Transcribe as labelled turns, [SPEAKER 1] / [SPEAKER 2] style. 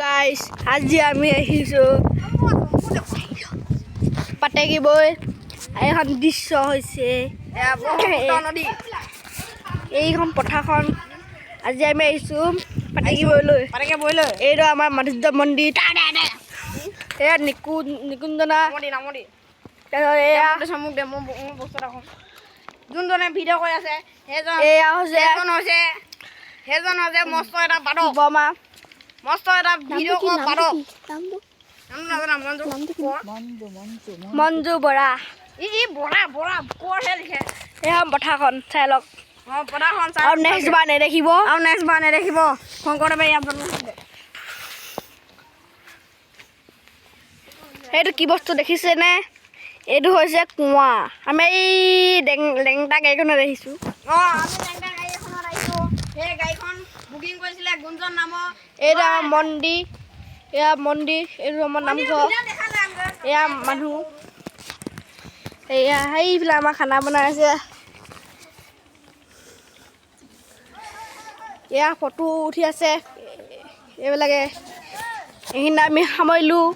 [SPEAKER 1] Guys আজি আমি আহিছো পাটেকিবৈ এখন দৃশ্য হৈছে নদী এইখন পথাৰখন আজি আমি আহিছো পাটেকিবৈলৈ এইটো আমাৰ মাধুৰ্য মন্দিৰ এয়া নিকুঞ্জনা
[SPEAKER 2] যোনজনে ভিডিঅ' কৰি আছে সেইজন হৈছে মস্ত এটা বাদক
[SPEAKER 1] বমা
[SPEAKER 2] মস্ত এটা ভিডিঅ' কৰা বাদক
[SPEAKER 1] মঞ্জু বৰা
[SPEAKER 2] ই বৰা বৰা কৰহে লিখে
[SPEAKER 1] এইখন পথাৰখন চাই লওক
[SPEAKER 2] পথাৰখন চাই
[SPEAKER 1] আৰু নেক্সট বাৰ
[SPEAKER 2] নেদেখিব শংকৰদেৱে ইয়াত জন্ম হৈছিলে।
[SPEAKER 1] এইটো কি বস্তু দেখিছেনে এইটো হৈছে কুঁৱা আমি এই লেংটা গাড়ীখনত দেখিছোঁ
[SPEAKER 2] আমি লেংটা গাড়ী এখনত আহিছোঁ সেই গাড়ীখন বুকিং কৰিছিলে গুঞ্জন নামৰ
[SPEAKER 1] এইটো আমাৰ মন্দিৰ এইটো আমাৰ নামঘৰ এয়া মানুহ এয়া সেইফালে আমাৰ খানা বনাই আছে এয়া ফটো উঠি আছে এইবিলাকে এইখিনি আমি সামৰিলোঁ।